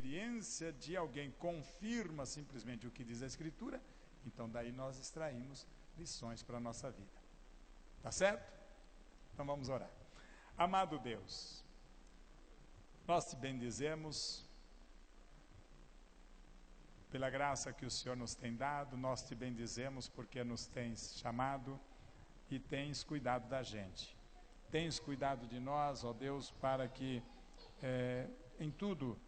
experiência de alguém confirma simplesmente o que diz a Escritura, então daí nós extraímos lições para a nossa vida. Tá certo? Então vamos orar. Amado Deus, nós te bendizemos pela graça que o Senhor nos tem dado, nós te bendizemos porque nos tens chamado e tens cuidado da gente. Tens cuidado de nós, ó Deus, para que em tudo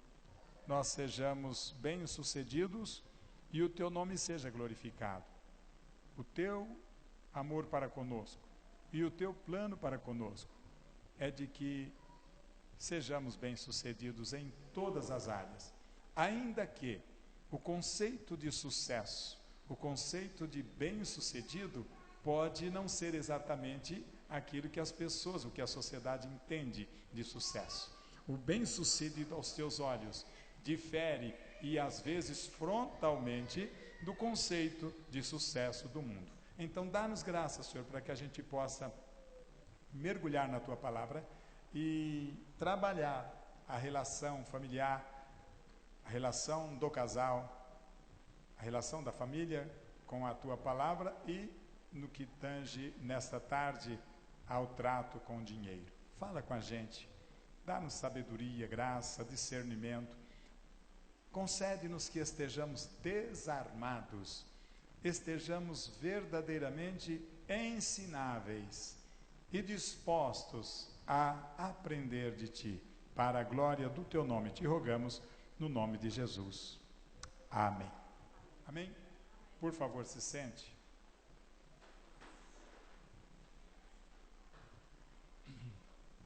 nós sejamos bem-sucedidos e o teu nome seja glorificado. O teu amor para conosco e o teu plano para conosco é de que sejamos bem-sucedidos em todas as áreas, ainda que o conceito de sucesso, o conceito de bem-sucedido pode não ser exatamente aquilo que as pessoas, o que a sociedade entende de sucesso. O bem-sucedido aos teus olhos difere e às vezes frontalmente do conceito de sucesso do mundo. Então dá-nos graça, Senhor, para que a gente possa mergulhar na tua palavra e trabalhar a relação familiar, a relação do casal, a relação da família com a tua palavra e no que tange nesta tarde ao trato com o dinheiro. Fala com a gente, dá-nos sabedoria, graça, discernimento, concede-nos que estejamos desarmados, estejamos verdadeiramente ensináveis e dispostos a aprender de ti, para a glória do teu nome. Te rogamos no nome de Jesus. Amém. Amém? Por favor, se sente.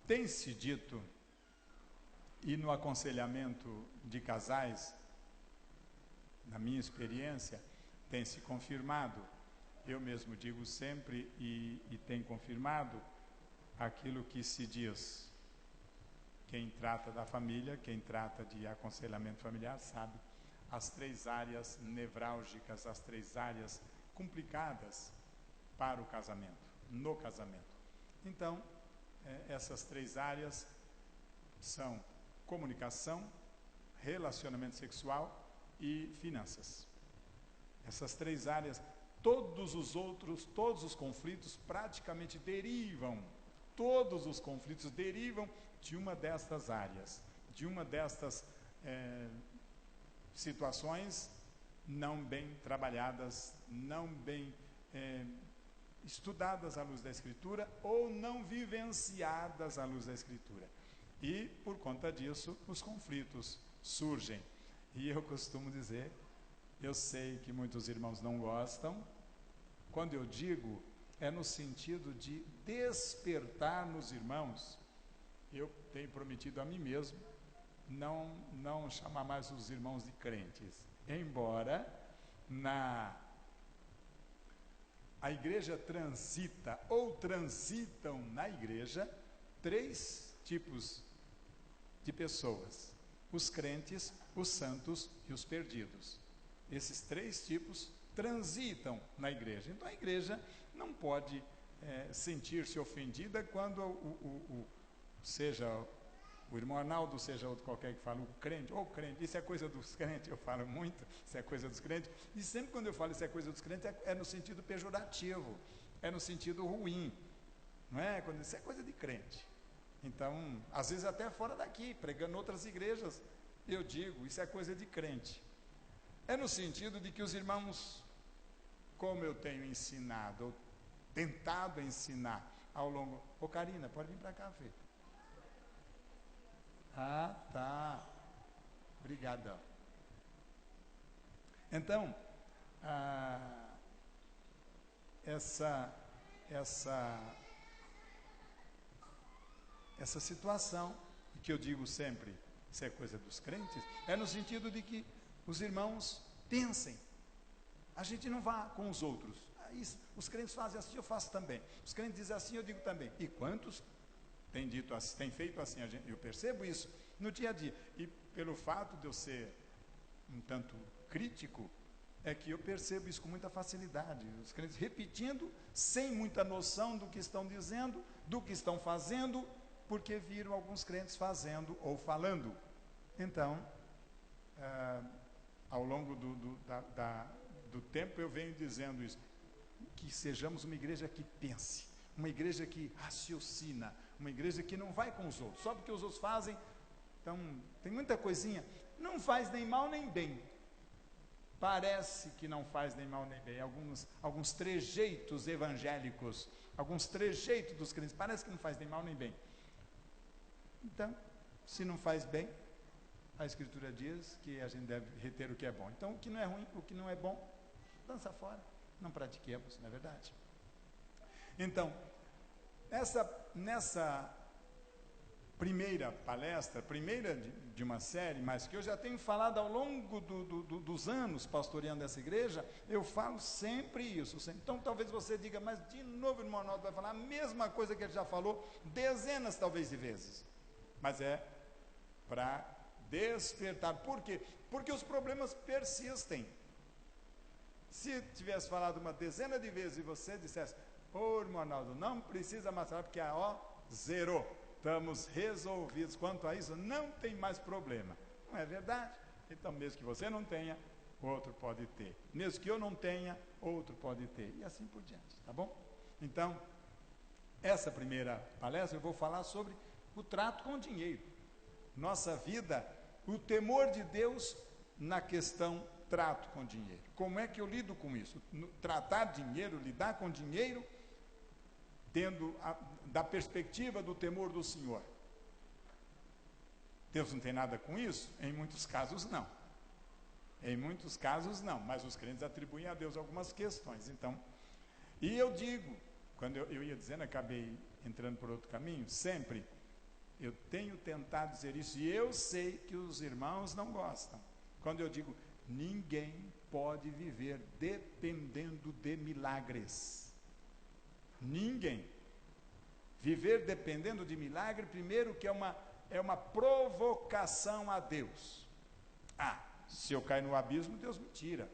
Tem-se dito, e no aconselhamento de casais, na minha experiência, tem se confirmado, eu mesmo digo sempre e tem confirmado aquilo que se diz. Quem trata da família, quem trata de aconselhamento familiar sabe as três áreas nevrálgicas, as três áreas complicadas para o casamento, no casamento. Então, essas três áreas são comunicação, relacionamento sexual e finanças. Essas três áreas, todos os conflitos praticamente derivam, todos os conflitos derivam de uma destas áreas, de uma destas situações não bem trabalhadas, não bem estudadas à luz da Escritura ou não vivenciadas à luz da Escritura. E, por conta disso, os conflitos surgem. E eu costumo dizer, eu sei que muitos irmãos não gostam, quando eu digo, é no sentido de despertar nos irmãos. Eu tenho prometido a mim mesmo não chamar mais os irmãos de crentes, embora a igreja transita ou transitam na igreja três tipos de pessoas: os crentes, os santos e os perdidos. Esses três tipos transitam na igreja. Então a igreja não pode sentir-se ofendida quando seja o irmão Arnaldo, seja outro qualquer que fala, o crente, ou crente, isso é coisa dos crentes, eu falo muito, isso é coisa dos crentes, e sempre quando eu falo isso é coisa dos crentes, é no sentido pejorativo, é no sentido ruim, não é? Quando isso é coisa de crente. Então, às vezes até fora daqui, pregando em outras igrejas, eu digo, isso é coisa de crente. É no sentido de que os irmãos, como eu tenho ensinado, ou tentado ensinar ao longo... Ô Karina, pode vir para cá, filho. Ah, tá. Obrigadão. Então, essa situação, que eu digo sempre, isso é coisa dos crentes, é no sentido de que os irmãos pensem. A gente não vá com os outros. Os crentes fazem assim, eu faço também. Os crentes dizem assim, eu digo também. E quantos tem dito assim, tem feito assim? Eu percebo isso no dia a dia. E pelo fato de eu ser um tanto crítico, é que eu percebo isso com muita facilidade. Os crentes repetindo, sem muita noção do que estão dizendo, do que estão fazendo, porque viram alguns crentes fazendo ou falando. Então, ao longo do tempo eu venho dizendo isso, que sejamos uma igreja que pense, uma igreja que raciocina, uma igreja que não vai com os outros, só porque os outros fazem. Então, tem muita coisinha, não faz nem mal nem bem, parece que não faz nem mal nem bem, alguns trejeitos evangélicos, alguns trejeitos dos crentes, parece que não faz nem mal nem bem. Então, se não faz bem, a Escritura diz que a gente deve reter o que é bom. Então, o que não é ruim, o que não é bom, lança fora, não pratiquemos, não é verdade? Então, nessa primeira palestra, primeira de uma série, mas que eu já tenho falado ao longo dos anos pastoreando essa igreja, eu falo sempre isso. Sempre. Então talvez você diga, mas de novo o irmão Arnaldo vai falar a mesma coisa que ele já falou dezenas talvez de vezes. Mas é para despertar. Por quê? Porque os problemas persistem. Se tivesse falado uma dezena de vezes e você dissesse, irmão Arnaldo, não precisa mais falar, porque zerou. Estamos resolvidos quanto a isso, não tem mais problema. Não é verdade? Então, mesmo que você não tenha, outro pode ter. Mesmo que eu não tenha, outro pode ter. E assim por diante, tá bom? Então, essa primeira palestra eu vou falar sobre o trato com o dinheiro. Nossa vida, o temor de Deus na questão trato com dinheiro. Como é que eu lido com isso? Tratar dinheiro, lidar com dinheiro, da perspectiva do temor do Senhor. Deus não tem nada com isso? Em muitos casos não. Em muitos casos não, mas os crentes atribuem a Deus algumas questões. Então, e eu digo, quando eu ia dizendo, acabei entrando por outro caminho, sempre eu tenho tentado dizer isso, e eu sei que os irmãos não gostam. Quando eu digo, ninguém pode viver dependendo de milagres. Ninguém. Viver dependendo de milagre, primeiro que é uma provocação a Deus. Se eu cair no abismo, Deus me tira.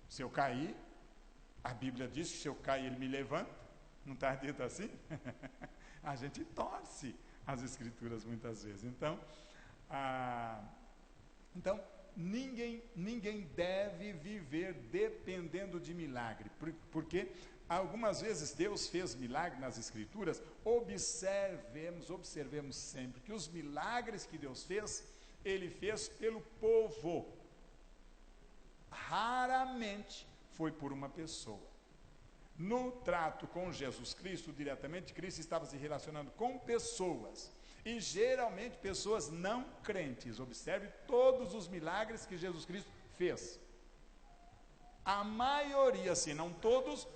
Se eu cair, a Bíblia diz que se eu cair, Ele me levanta. Não está dito assim? A gente torce as Escrituras muitas vezes. Então, ninguém deve viver dependendo de milagre, porque algumas vezes Deus fez milagre nas Escrituras. Observemos sempre que os milagres que Deus fez, Ele fez pelo povo. Raramente foi por uma pessoa. No trato com Jesus Cristo, diretamente, Cristo estava se relacionando com pessoas. E geralmente pessoas não crentes. Observe todos os milagres que Jesus Cristo fez. A maioria, se não todos,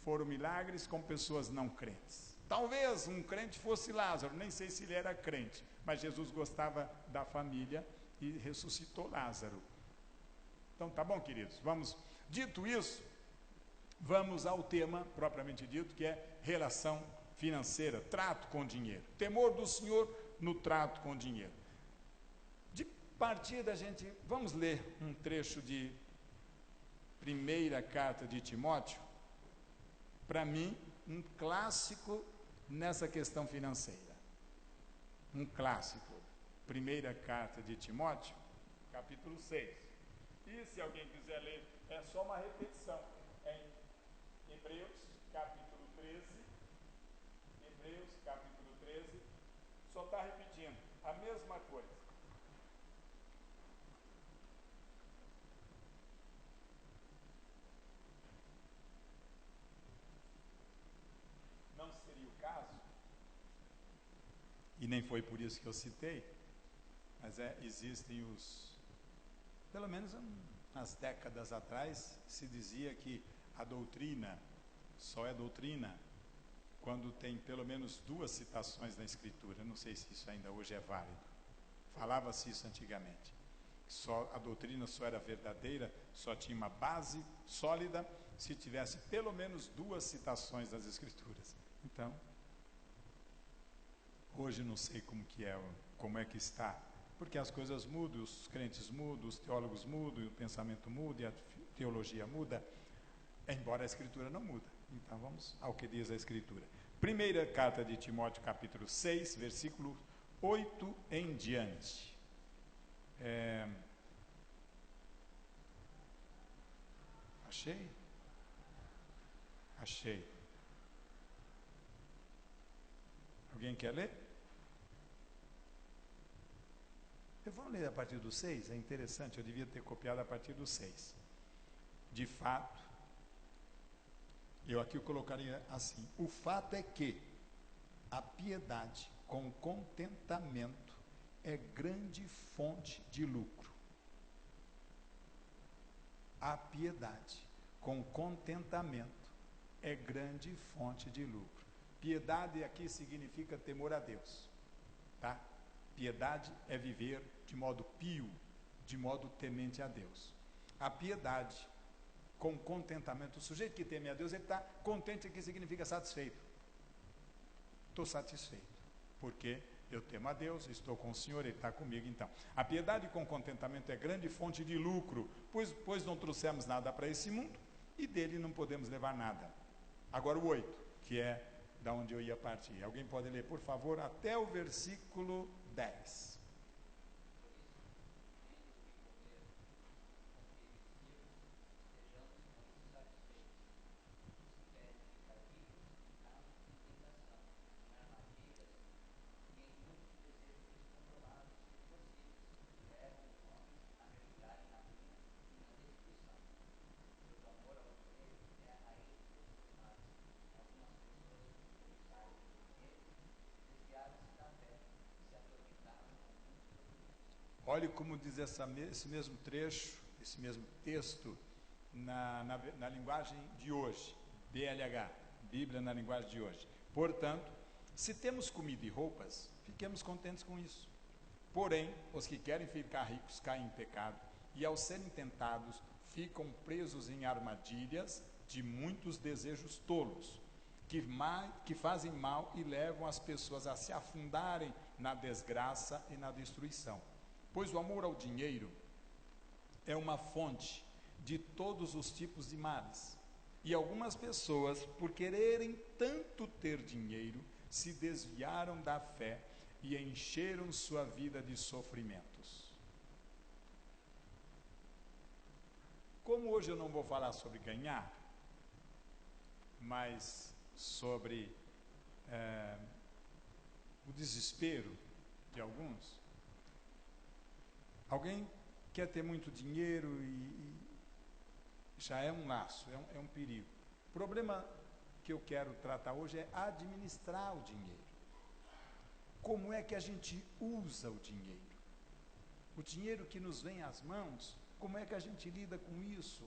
foram milagres com pessoas não crentes. Talvez um crente fosse Lázaro, nem sei se ele era crente, mas Jesus gostava da família e ressuscitou Lázaro. Então tá bom, queridos, dito isso, vamos ao tema propriamente dito, que é relação financeira, trato com dinheiro, temor do Senhor no trato com dinheiro. De partida, vamos ler um trecho de primeira carta de Timóteo, para mim, um clássico nessa questão financeira. Um clássico. Primeira carta de Timóteo, capítulo 6. E se alguém quiser ler, é só uma repetição. Em Hebreus, capítulo 13. Hebreus, capítulo 13. Só está repetindo a mesma coisa. E nem foi por isso que eu citei, mas existem pelo menos umas décadas atrás, se dizia que a doutrina só é doutrina quando tem pelo menos 2 citações na Escritura. Não sei se isso ainda hoje é válido. Falava-se isso antigamente. A doutrina só era verdadeira, só tinha uma base sólida se tivesse pelo menos 2 citações das Escrituras. Então, hoje não sei como é que está, porque as coisas mudam, os crentes mudam, os teólogos mudam, o pensamento muda e a teologia muda, embora a Escritura não muda. Então vamos ao que diz a Escritura. Primeira carta de Timóteo, capítulo 6, versículo 8 em diante. Achei? Achei. Alguém quer ler? Eu vou ler a partir do 6, é interessante, eu devia ter copiado a partir do 6. De fato, eu aqui colocaria assim: o fato é que a piedade com contentamento é grande fonte de lucro. A piedade com contentamento é grande fonte de lucro. Piedade aqui significa temor a Deus, tá? Piedade é viver de modo pio, de modo temente a Deus. A piedade com contentamento, o sujeito que teme a Deus, ele está contente, que significa satisfeito. Estou satisfeito, porque eu temo a Deus, estou com o Senhor, Ele está comigo. Então, a piedade com contentamento é grande fonte de lucro, pois não trouxemos nada para esse mundo, e dele não podemos levar nada. Agora o 8, que é da onde eu ia partir. Alguém pode ler, por favor, até o versículo 10. Olhe como diz esse mesmo trecho, esse mesmo texto, na linguagem de hoje, BLH, Bíblia na linguagem de hoje. Portanto, se temos comida e roupas, fiquemos contentes com isso. Porém, os que querem ficar ricos caem em pecado, e ao serem tentados, ficam presos em armadilhas de muitos desejos tolos, que fazem mal e levam as pessoas a se afundarem na desgraça e na destruição. Pois o amor ao dinheiro é uma fonte de todos os tipos de males. E algumas pessoas, por quererem tanto ter dinheiro, se desviaram da fé e encheram sua vida de sofrimentos. Como hoje eu não vou falar sobre ganhar, mas sobre o desespero de alguns. Alguém quer ter muito dinheiro e já é um laço, é um perigo. O problema que eu quero tratar hoje é administrar o dinheiro. Como é que a gente usa o dinheiro? O dinheiro que nos vem às mãos, como é que a gente lida com isso?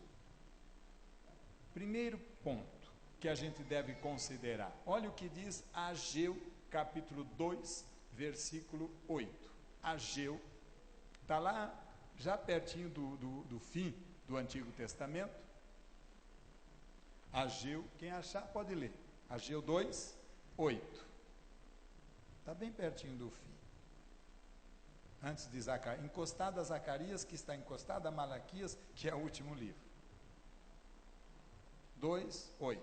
Primeiro ponto que a gente deve considerar. Olha o que diz Ageu, capítulo 2, versículo 8. Ageu está lá, já pertinho do fim do Antigo Testamento. Ageu, quem achar pode ler. Ageu 2, 8. Está bem pertinho do fim. Antes de Zacarias, encostado a Zacarias, que está encostado a Malaquias, que é o último livro. 2, 8.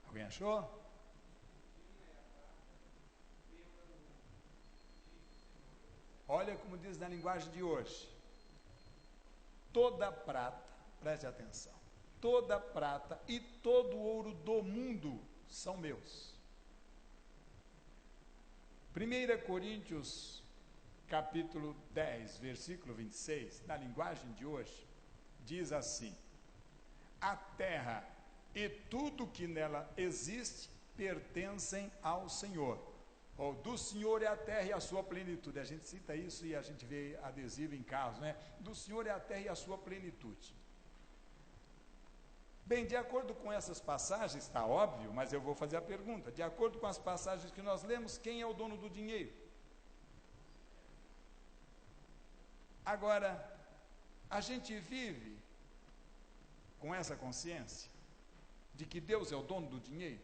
Alguém achou? Olha como diz na linguagem de hoje. Toda prata, preste atenção, toda prata e todo ouro do mundo são meus. 1 Coríntios, capítulo 10, versículo 26, na linguagem de hoje, diz assim: a terra e tudo que nela existe pertencem ao Senhor. Ou do Senhor é a terra e a sua plenitude. A gente cita isso e a gente vê adesivo em carros, né? Do Senhor é a terra e a sua plenitude. Bem, de acordo com essas passagens, está óbvio, mas eu vou fazer a pergunta. De acordo com as passagens que nós lemos, quem é o dono do dinheiro? Agora, a gente vive com essa consciência de que Deus é o dono do dinheiro?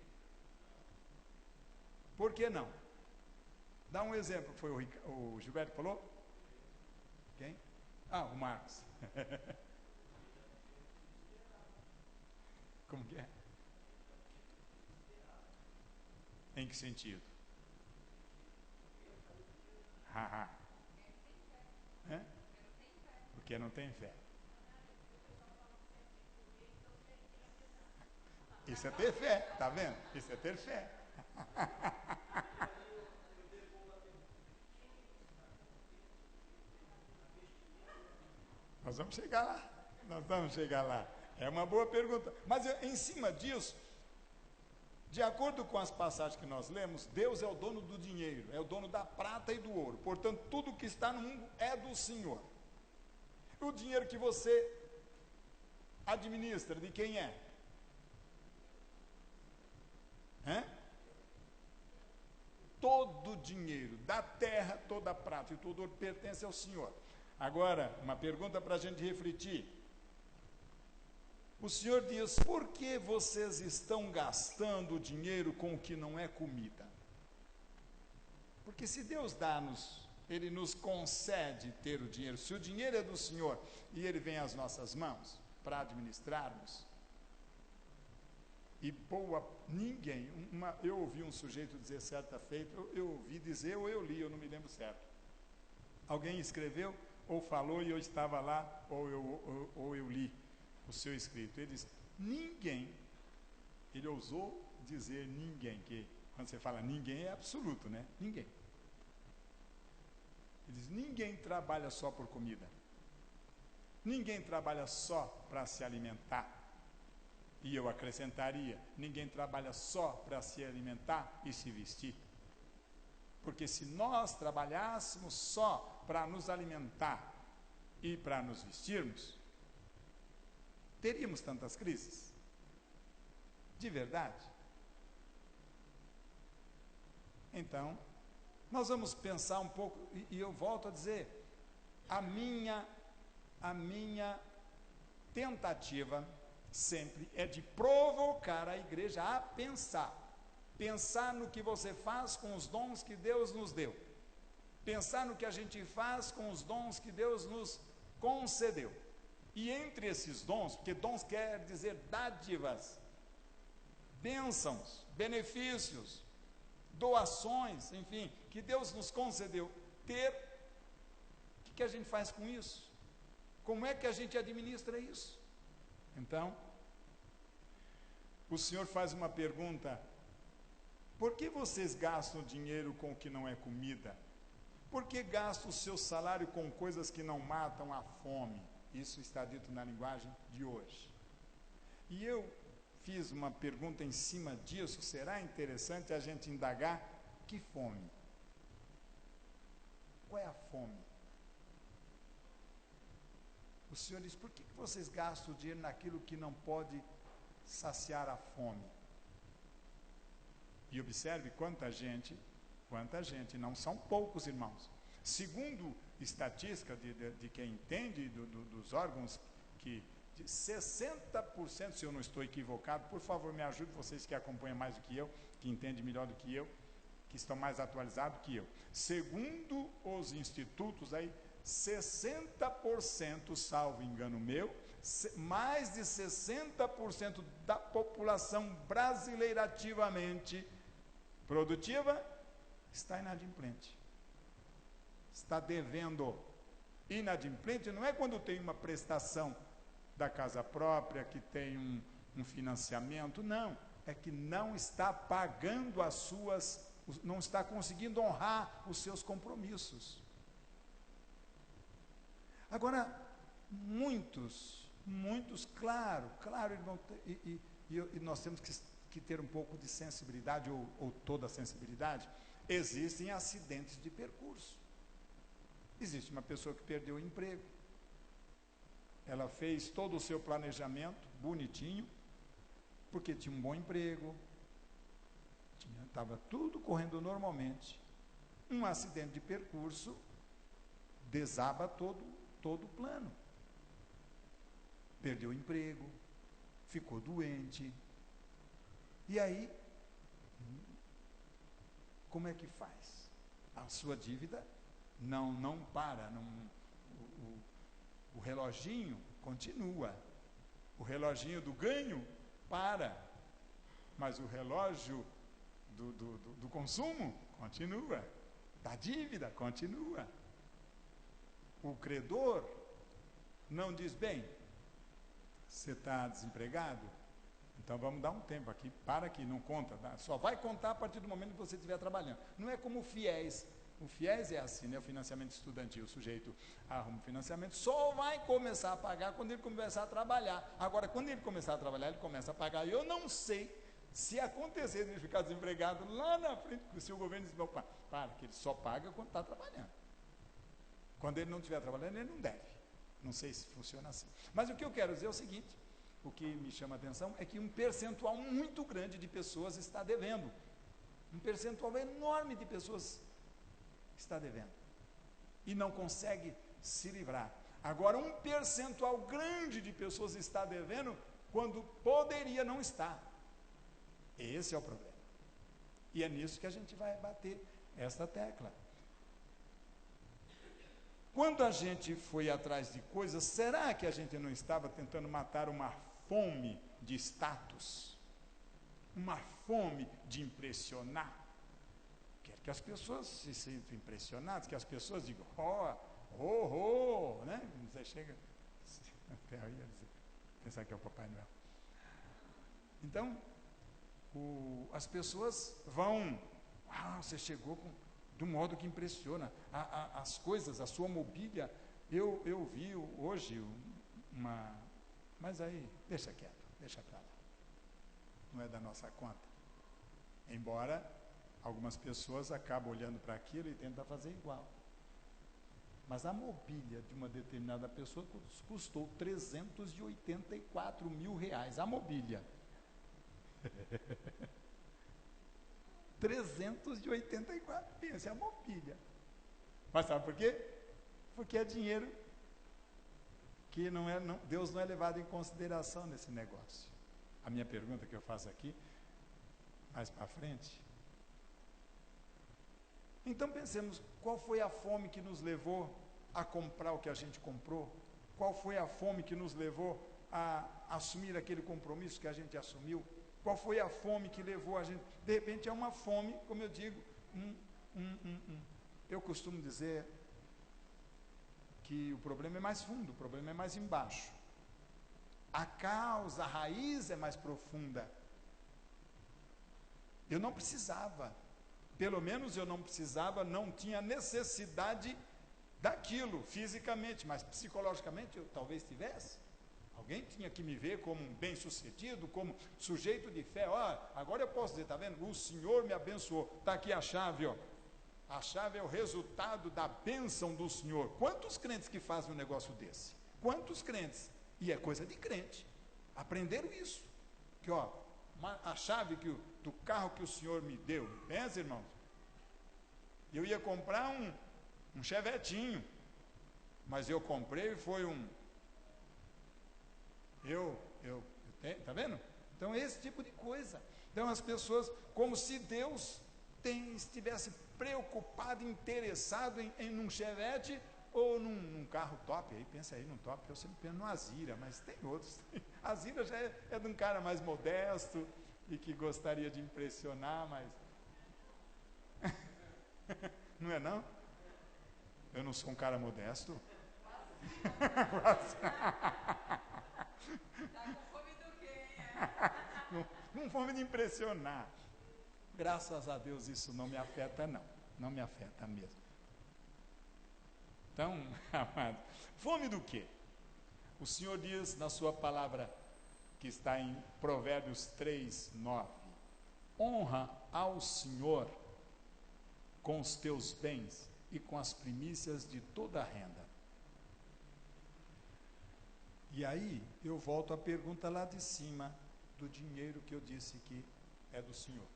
Por que não? Dá um exemplo, foi o Gilberto falou? Quem? Ah, o Marcos. Como que é? Em que sentido? Haha. É? Porque não tem fé. Isso é ter fé, tá vendo? Isso é ter fé. Nós vamos chegar lá. Nós vamos chegar lá. É uma boa pergunta. Mas em cima disso, de acordo com as passagens que nós lemos, Deus é o dono do dinheiro, é o dono da prata e do ouro. Portanto, tudo que está no mundo é do Senhor. O dinheiro que você administra, de quem é? Todo o dinheiro da terra, toda a prata e todo ouro pertence ao Senhor. Agora, uma pergunta para a gente refletir. O Senhor diz: por que vocês estão gastando dinheiro com o que não é comida? Porque se Deus dá-nos, Ele nos concede ter o dinheiro. Se o dinheiro é do Senhor e ele vem às nossas mãos para administrarmos, e ninguém, eu ouvi um sujeito dizer certa feita, eu ouvi dizer ou eu li, eu não me lembro certo. Alguém escreveu ou falou e eu estava lá, ou eu li o seu escrito. Ele disse: ninguém, ele ousou dizer ninguém, que quando você fala ninguém é absoluto, né? Ninguém. Ele diz: ninguém trabalha só por comida. Ninguém trabalha só para se alimentar. E eu acrescentaria: ninguém trabalha só para se alimentar e se vestir. Porque se nós trabalhássemos só para nos alimentar e para nos vestirmos, teríamos tantas crises? De verdade? Então, nós vamos pensar um pouco, e eu volto a dizer, a minha tentativa sempre é de provocar a igreja a pensar no que você faz com os dons que Deus nos deu, pensar no que a gente faz com os dons que Deus nos concedeu, e entre esses dons, porque dons quer dizer dádivas, bênçãos, benefícios, doações, enfim, que Deus nos concedeu ter, o que a gente faz com isso? Como é que a gente administra isso? Então, o Senhor faz uma pergunta: por que vocês gastam dinheiro com o que não é comida? Por que gastam o seu salário com coisas que não matam a fome? Isso está dito na linguagem de hoje. E eu fiz uma pergunta em cima disso. Será interessante a gente indagar: que fome? Qual é a fome? O Senhor diz: por que vocês gastam o dinheiro naquilo que não pode saciar a fome? E observe quanta gente, não são poucos, irmãos. Segundo estatística de quem entende dos órgãos, que de 60%, se eu não estou equivocado, por favor me ajude, vocês que acompanham mais do que eu, que entendem melhor do que eu, que estão mais atualizados que eu. Segundo os institutos aí, 60%, salvo engano meu, mais de 60% da população brasileira ativamente produtiva está inadimplente. Está devendo. Inadimplente não é quando tem uma prestação da casa própria, que tem um financiamento, não. É que não está pagando não está conseguindo honrar os seus compromissos. Agora, muitos, claro, irmão, e nós temos que ter um pouco de sensibilidade, ou toda a sensibilidade. Existem acidentes de percurso. Existe uma pessoa que perdeu o emprego, ela fez todo o seu planejamento bonitinho, porque tinha um bom emprego, estava tudo correndo normalmente. Um acidente de percurso desaba todo o plano. Perdeu o emprego, ficou doente, e aí, como é que faz? A sua dívida não para, o reloginho continua, o reloginho do ganho para, mas o relógio do consumo continua, da dívida continua. O credor não diz: bem, você está desempregado, Então vamos dar um tempo aqui, para que não conta, tá? Só vai contar a partir do momento que você estiver trabalhando. Não é como o FIES. O FIES é assim, né? O financiamento estudantil, o sujeito arruma o financiamento, só vai começar a pagar quando ele começar a trabalhar. Agora, quando ele começar a trabalhar, ele começa a pagar. Eu não sei se acontecer de ele ficar desempregado lá na frente, se o governo diz, opa, para, que ele só paga quando está trabalhando. Quando ele não estiver trabalhando, ele não deve. Não sei se funciona assim. Mas o que eu quero dizer é o seguinte, o que me chama a atenção é que um percentual muito grande de pessoas está devendo. Um percentual enorme de pessoas está devendo. E não consegue se livrar. Agora, um percentual grande de pessoas está devendo quando poderia não estar. Esse é o problema. E é nisso que a gente vai bater esta tecla. Quando a gente foi atrás de coisas, será que a gente não estava tentando matar uma fome de status? Uma fome de impressionar? Quer que as pessoas se sintam impressionadas, que as pessoas digam, né? Você chega, até aí, pensar que é o Papai Noel. Então, as pessoas vão, você chegou de um modo que impressiona. As coisas, a sua mobília, eu vi hoje mas aí, deixa quieto, deixa pra lá. Não é da nossa conta. Embora algumas pessoas acabam olhando para aquilo e tentam fazer igual. Mas a mobília de uma determinada pessoa custou 384 mil reais. A mobília. 384, pensa, é a mobília. Mas sabe por quê? Porque é dinheiro que Deus não é levado em consideração nesse negócio. A minha pergunta que eu faço aqui, mais para frente. Então pensemos, qual foi a fome que nos levou a comprar o que a gente comprou? Qual foi a fome que nos levou a assumir aquele compromisso que a gente assumiu? Qual foi a fome que levou a gente? De repente é uma fome, como eu digo, eu costumo dizer que o problema é mais fundo, o problema é mais embaixo. A causa, a raiz é mais profunda. Eu não precisava, pelo menos eu não precisava, não tinha necessidade daquilo fisicamente, mas psicologicamente eu talvez tivesse. Alguém tinha que me ver como um bem-sucedido, como sujeito de fé. Agora eu posso dizer, está vendo? O Senhor me abençoou. Está aqui a chave, ó. A chave é o resultado da bênção do Senhor. Quantos crentes que fazem um negócio desse? Quantos crentes? E é coisa de crente. Aprenderam isso. Que, a chave do carro que o Senhor me deu. Pensa, irmãos. Eu ia comprar um chevetinho. Mas eu comprei e foi tá vendo? Então, esse tipo de coisa. Então, as pessoas, como se Deus estivesse preocupado, interessado em um Chevette ou num carro top. Aí, pensa aí num top, eu sempre penso no Azira, mas tem outros. A Azira já é de um cara mais modesto e que gostaria de impressionar, mas... Não é não? Eu não sou um cara modesto? Com fome de impressionar. Graças a Deus isso não me afeta não. Não me afeta mesmo. Então, amado, fome do quê? O Senhor diz na sua palavra, que está em Provérbios 3:9, honra ao Senhor com os teus bens e com as primícias de toda a renda. E aí, eu volto à pergunta lá de cima, do dinheiro que eu disse que é do Senhor.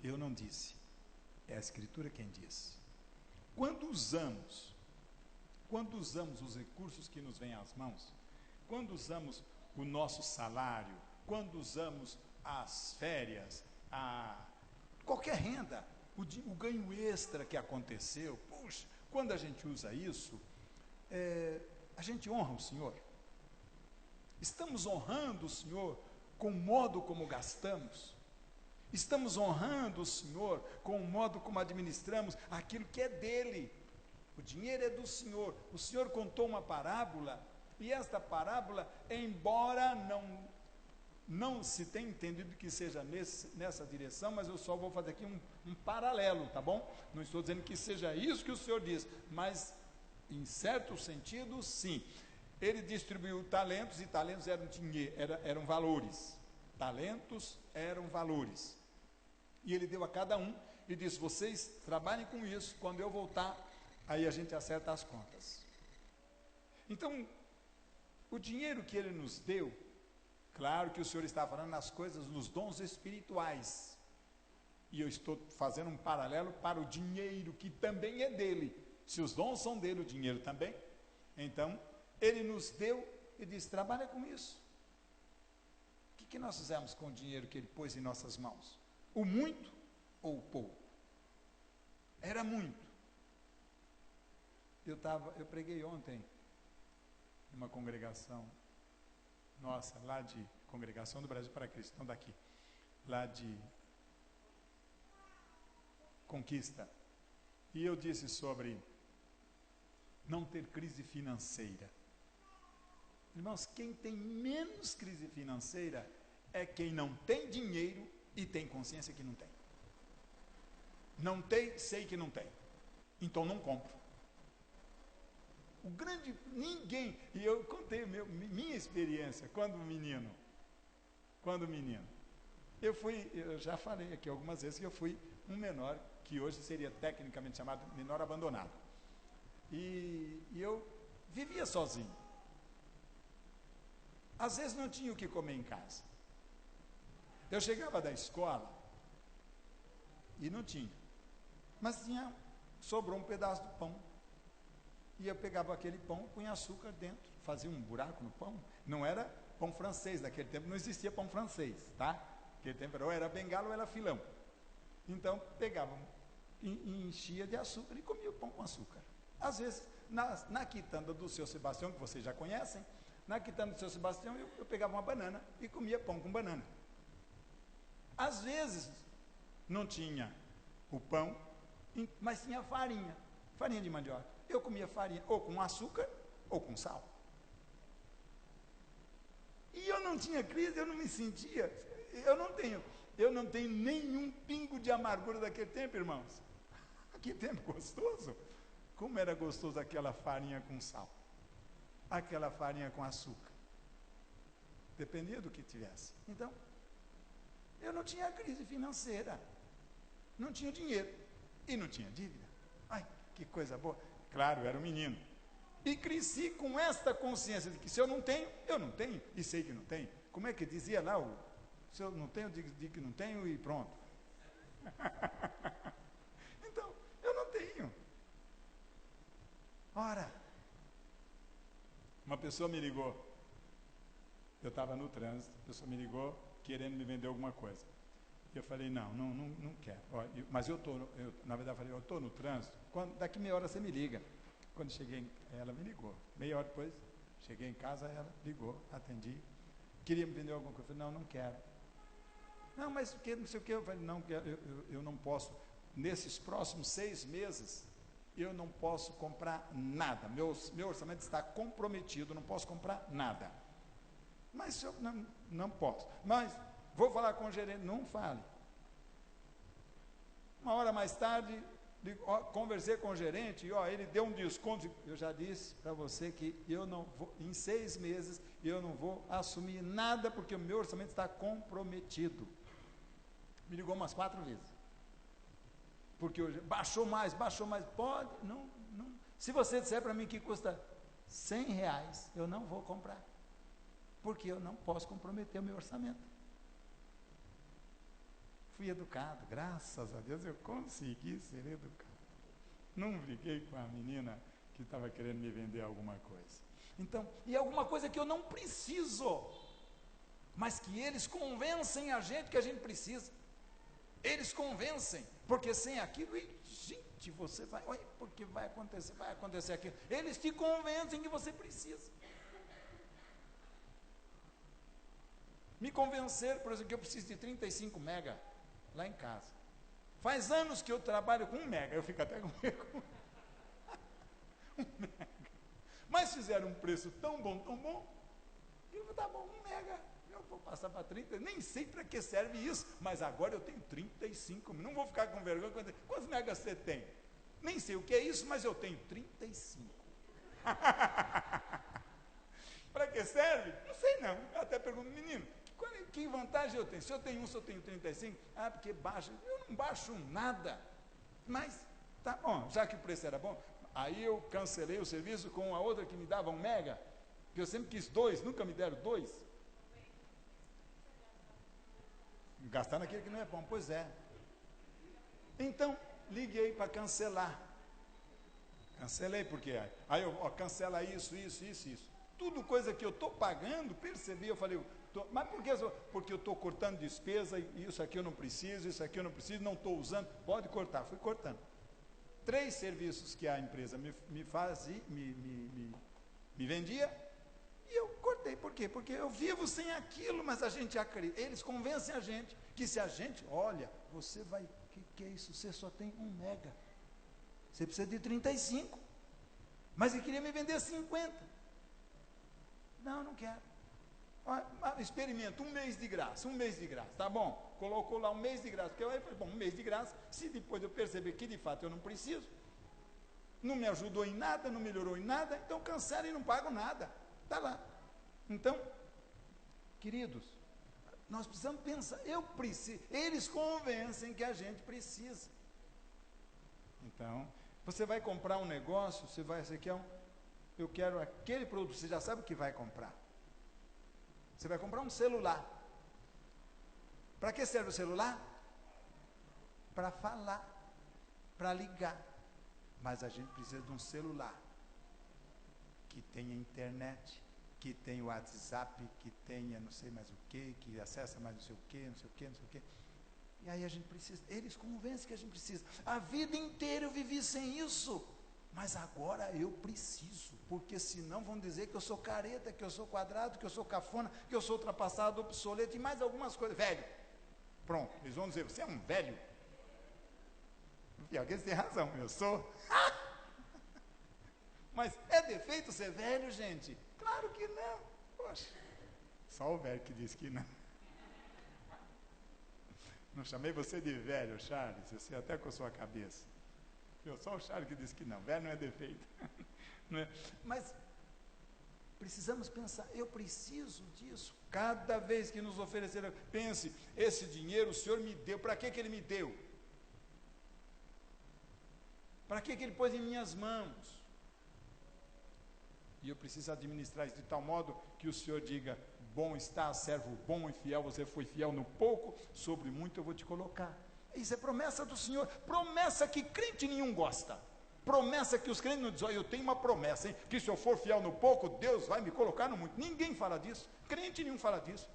Eu não disse, é a Escritura quem diz. Quando usamos os recursos que nos vêm às mãos, quando usamos o nosso salário, quando usamos as férias, qualquer renda, o ganho extra que aconteceu, puxa, quando a gente usa isso, a gente honra o Senhor. Estamos honrando o Senhor com o modo como gastamos. Estamos honrando o Senhor com o modo como administramos aquilo que é dele. O dinheiro é do Senhor. O Senhor contou uma parábola E esta parábola, embora não se tenha entendido que seja nessa direção, mas eu só vou fazer aqui um paralelo, tá bom? Não estou dizendo que seja isso que o Senhor diz, mas em certo sentido, sim. Ele distribuiu talentos, e talentos eram dinheiro, eram valores. Talentos eram valores. E ele deu a cada um e disse: vocês trabalhem com isso, quando eu voltar, aí a gente acerta as contas. Então, o dinheiro que ele nos deu, claro que o Senhor está falando nas coisas, nos dons espirituais. E eu estou fazendo um paralelo para o dinheiro, que também é dele. Se os dons são dele, o dinheiro também. Então, ele nos deu e disse: trabalha com isso. O que nós fizemos com o dinheiro que ele pôs em nossas mãos? O muito ou o pouco? Era muito. Eu preguei ontem numa congregação nossa, lá de Congregação do Brasil para Cristo, não daqui, lá de Conquista. E eu disse sobre não ter crise financeira. Irmãos, quem tem menos crise financeira é quem não tem dinheiro e tem consciência que não tem. Não tem, sei que não tem. Então não compro. Ninguém, e eu contei minha experiência quando menino. Eu já falei aqui algumas vezes que eu fui um menor, que hoje seria tecnicamente chamado menor abandonado. E eu vivia sozinho. Às vezes não tinha o que comer em casa. Eu chegava da escola e não tinha. Mas sobrou um pedaço do pão. E eu pegava aquele pão, punha açúcar dentro, fazia um buraco no pão. Não era pão francês, naquele tempo não existia pão francês, tá? Naquele tempo ou era bengala ou era filão. Então pegava e enchia de açúcar e comia o pão com açúcar. Às vezes, na quitanda do seu Sebastião, que vocês já conhecem, na quitanda do seu Sebastião eu pegava uma banana e comia pão com banana. Às vezes não tinha o pão, mas tinha farinha de mandioca. Eu comia farinha ou com açúcar ou com sal. E eu não tinha crise, eu não me sentia, eu não tenho nenhum pingo de amargura daquele tempo, irmãos. Que tempo gostoso. Como era gostoso aquela farinha com sal, aquela farinha com açúcar. Dependia do que tivesse. Então, eu não tinha crise financeira, não tinha dinheiro e não tinha dívida. Ai, que coisa boa. Claro, eu era um menino. E cresci com esta consciência de que se eu não tenho, eu não tenho, e sei que não tenho. Como é que dizia lá? Se eu não tenho, digo que não tenho e pronto. Então, eu não tenho. Ora, uma pessoa me ligou. Eu estava no trânsito, a pessoa me ligou querendo me vender alguma coisa. Eu falei: não quero. Mas na verdade, eu falei: eu estou no trânsito, daqui meia hora você me liga. Quando cheguei, ela me ligou. Meia hora depois, cheguei em casa, ela ligou, atendi. Queria me vender alguma coisa. Eu falei: não quero. Não, mas não sei o que. Eu falei: não, eu não posso. Nesses próximos 6 meses, eu não posso comprar nada. Meu orçamento está comprometido, não posso comprar nada. Mas eu não posso. Mas vou falar com o gerente. Não fale. Uma hora mais tarde, conversei com o gerente e ele deu um desconto. Eu já disse para você que eu não vou, em 6 meses, eu não vou assumir nada, porque o meu orçamento está comprometido. Me ligou umas 4 vezes. Porque hoje baixou mais, pode, não. Se você disser para mim que custa R$100, eu não vou comprar. Porque eu não posso comprometer o meu orçamento. Fui educado, graças a Deus eu consegui ser educado. Não briguei com a menina que estava querendo me vender alguma coisa. Então, e alguma coisa que eu não preciso, mas que eles convencem a gente que a gente precisa. Eles convencem, porque sem aquilo, gente, você vai, porque vai acontecer aquilo. Eles te convencem que você precisa. Me convenceram, por exemplo, que eu preciso de 35 mega lá em casa. Faz anos que eu trabalho com 1 mega, eu fico até com 1 mega. Mas fizeram um preço tão bom, que eu vou dar bom, 1 mega, eu vou passar para 30, nem sei para que serve isso, mas agora eu tenho 35, não vou ficar com vergonha. Quantos megas você tem? Nem sei o que é isso, mas eu tenho 35. Para que serve? Não sei não. Eu até pergunto, menino, que vantagem eu tenho? Se eu tenho 1, se eu tenho 35, porque baixa. Eu não baixo nada. Mas, tá bom, já que o preço era bom, aí eu cancelei o serviço com a outra que me dava 1 mega, que eu sempre quis 2, nunca me deram 2. Gastar naquele que não é bom, pois é. Então, liguei para cancelar. Cancelei, porque aí eu, cancela isso. Tudo coisa que eu estou pagando, percebi, eu falei, mas por que? Porque eu estou cortando despesa, e isso aqui eu não preciso, não estou usando, pode cortar, fui cortando. 3 serviços que a empresa me vendia, e eu cortei, por quê? Porque eu vivo sem aquilo, mas a gente acredita, eles convencem a gente, que se a gente, olha, você vai, que é isso? Você só tem 1 mega, você precisa de 35, mas ele queria me vender 50, não quero, experimenta, 1 mês de graça, tá bom, colocou lá 1 mês de graça, porque eu falei, bom, 1 mês de graça, se depois eu perceber que de fato eu não preciso, não me ajudou em nada, não melhorou em nada, então cancela e não pago nada, está lá. Então, queridos, nós precisamos pensar, eles convencem que a gente precisa. Então, você vai comprar um negócio, eu quero aquele produto, você já sabe o que vai comprar. Você vai comprar um celular. Para que serve o celular? Para falar, para ligar. Mas a gente precisa de um celular que tenha internet, que tenha WhatsApp, que tenha não sei mais o que acessa mais não sei o que. E aí a gente precisa, eles convencem que a gente precisa. A vida inteira eu vivi sem isso, mas agora eu preciso, porque senão vão dizer que eu sou careta, que eu sou quadrado, que eu sou cafona, que eu sou ultrapassado, obsoleto e mais algumas coisas, velho. Pronto, eles vão dizer, você é um velho. E alguém tem razão, eu sou. Mas é defeito ser velho, gente? Claro que não. Poxa, só o velho que disse que não. Não chamei você de velho, Charles, você até coçou a cabeça. Só o Charles que disse que não, velho não é defeito. Não é? Mas precisamos pensar, eu preciso disso. Cada vez que nos ofereceram, pense, esse dinheiro o Senhor me deu, para que Ele me deu? Para que Ele pôs em minhas mãos? E eu preciso administrar isso de tal modo que o Senhor diga, bom está, servo bom e fiel, você foi fiel no pouco, sobre muito eu vou te colocar. Isso é promessa do Senhor, promessa que crente nenhum gosta, promessa que os crentes não dizem, olha, eu tenho uma promessa, hein, que se eu for fiel no pouco, Deus vai me colocar no muito. Ninguém fala disso, crente nenhum fala disso.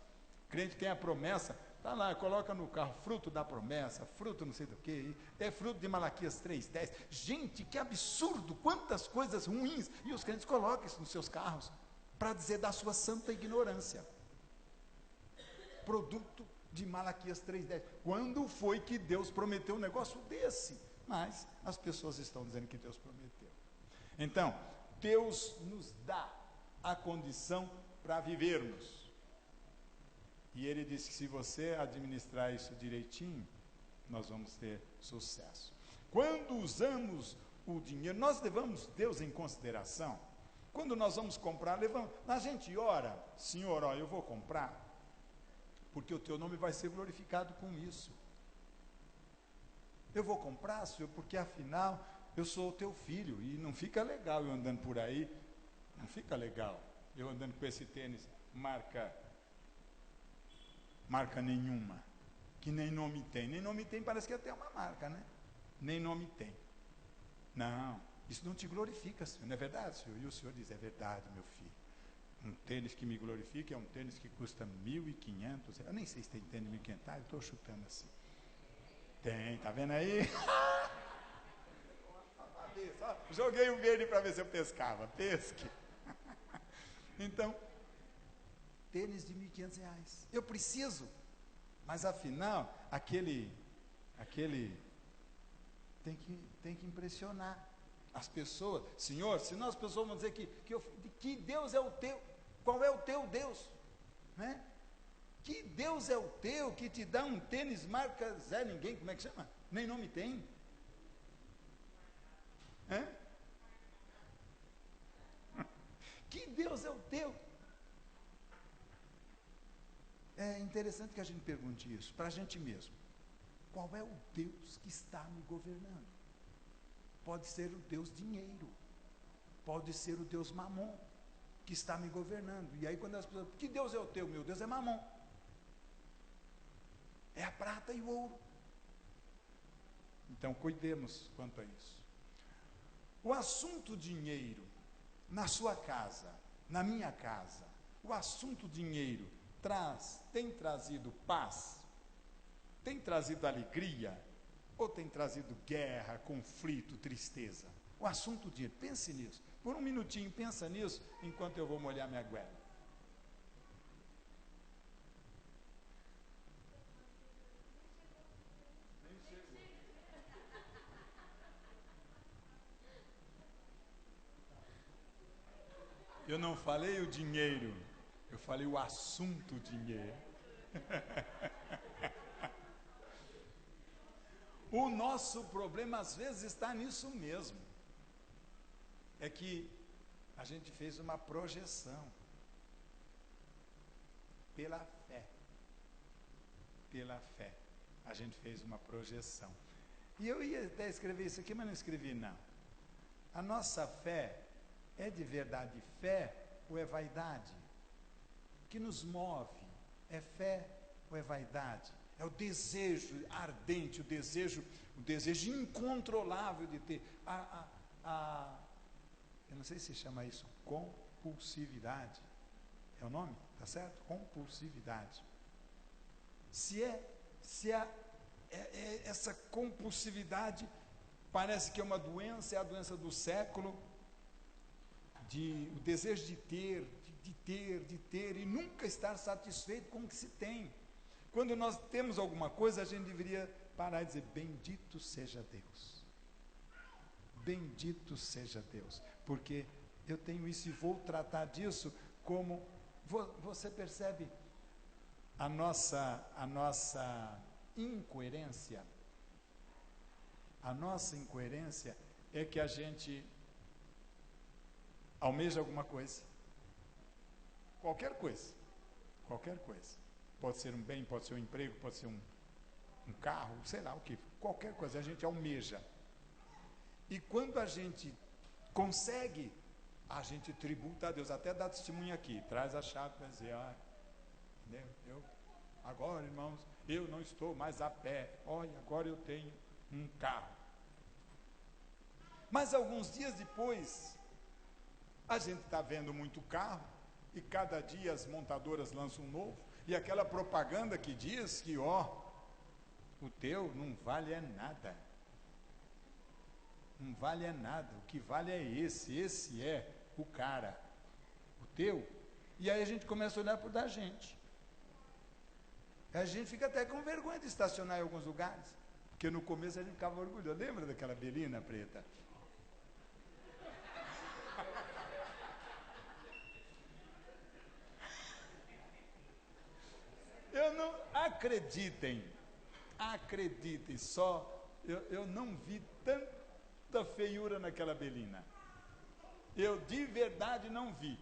Crente tem a promessa, está lá, coloca no carro, fruto da promessa, fruto não sei do que, é fruto de Malaquias 3:10. Gente, que absurdo, quantas coisas ruins, e os crentes colocam isso nos seus carros, para dizer da sua santa ignorância. Produto de Malaquias 3:10. Quando foi que Deus prometeu um negócio desse? Mas as pessoas estão dizendo que Deus prometeu. Então, Deus nos dá a condição para vivermos. E Ele disse que se você administrar isso direitinho, nós vamos ter sucesso. Quando usamos o dinheiro, nós levamos Deus em consideração. Quando nós vamos comprar, a gente ora, Senhor, ó, eu vou comprar, porque o Teu nome vai ser glorificado com isso. Eu vou comprar, Senhor, porque afinal eu sou o Teu filho, e não fica legal eu andando por aí, não fica legal eu andando com esse tênis, marca nenhuma, que nem nome tem, parece que até é uma marca, né? Nem nome tem. Não, isso não te glorifica, Senhor, não é verdade, Senhor? E o Senhor diz, é verdade, meu filho. Um tênis que me glorifica é um tênis que custa 1.500, eu nem sei se tem tênis de 1.500, eu estou chutando assim. Tem, tá vendo aí? Joguei o verde para ver se eu pescava, pesque. Então, tênis de R$1.500, eu preciso, mas afinal, aquele tem que impressionar, as pessoas, Senhor, senão as pessoas vão dizer que Deus é o teu, qual é o teu Deus? Né? Que Deus é o teu que te dá um tênis marca Zé Ninguém, como é que chama? Nem nome tem. Hã? Que Deus é o teu? É interessante que a gente pergunte isso para a gente mesmo. Qual é o Deus que está me governando? Pode ser o Deus dinheiro, pode ser o Deus Mamon que está me governando. E aí quando as pessoas, que Deus é o teu? Meu Deus é Mamon. É a prata e o ouro. Então cuidemos quanto a isso. O assunto dinheiro na sua casa, na minha casa, o assunto dinheiro tem trazido paz? Tem trazido alegria? Ou tem trazido guerra, conflito, tristeza? O assunto dinheiro, pense nisso. Por um minutinho, pensa nisso, enquanto eu vou molhar minha goela. Eu não falei o dinheiro, eu falei o assunto dinheiro. O nosso problema às vezes está nisso mesmo. É que a gente fez uma projeção pela fé. Pela fé. A gente fez uma projeção. E eu ia até escrever isso aqui, mas não escrevi não. A nossa fé é de verdade fé ou é vaidade? O que nos move é fé ou é vaidade? É o desejo ardente, o desejo incontrolável de ter eu não sei se chama isso compulsividade. É o nome? Tá certo? Compulsividade. Essa compulsividade parece que é uma doença, é a doença do século, o desejo de ter e nunca estar satisfeito com o que se tem. Quando nós temos alguma coisa, a gente deveria parar e dizer: bendito seja Deus. Bendito seja Deus, porque eu tenho isso e vou tratar disso como... Você percebe a nossa incoerência? A nossa incoerência é que a gente almeja alguma coisa, qualquer coisa, pode ser um bem, pode ser um emprego, pode ser um carro, sei lá o que, qualquer coisa, a gente almeja. E quando a gente consegue, a gente tributa a Deus, até dá testemunho aqui, traz a chave para dizer: agora, irmãos, eu não estou mais a pé, olha, agora eu tenho um carro. Mas alguns dias depois, a gente está vendo muito carro, e cada dia as montadoras lançam um novo, e aquela propaganda que diz que, o teu não vale é nada. Não vale é nada, o que vale é esse é o cara, o teu. E aí a gente começa a olhar para o da gente. A gente fica até com vergonha de estacionar em alguns lugares, porque no começo a gente ficava orgulhoso. Lembra daquela Belina preta? Eu não, acreditem, só, eu não vi tanta feiura naquela Belina. Eu de verdade não vi.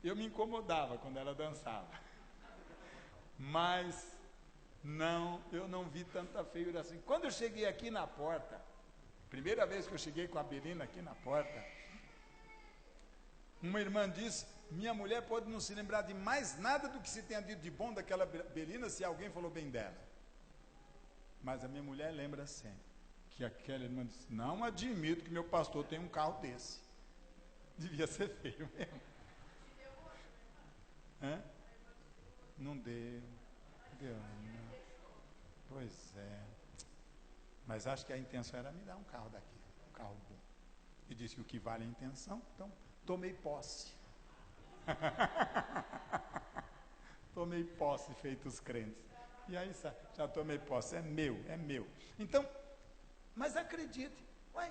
Eu me incomodava quando ela dançava. Mas eu não vi tanta feiura assim. Quando eu cheguei aqui na porta, primeira vez que eu cheguei com a Belina aqui na porta, uma irmã disse: minha mulher pode não se lembrar de mais nada do que se tenha dito de bom daquela Belina se alguém falou bem dela. Mas a minha mulher lembra sempre que aquela irmã disse: não admito que meu pastor tenha um carro desse. Devia ser feio mesmo. Não deu. Não. Pois é. Mas acho que a intenção era me dar um carro daqui, um carro bom. E disse que o que vale é a intenção, então tomei posse. Tomei posse, feito os crentes. E aí já tomei posse, é meu. Então, mas acredite, Ué,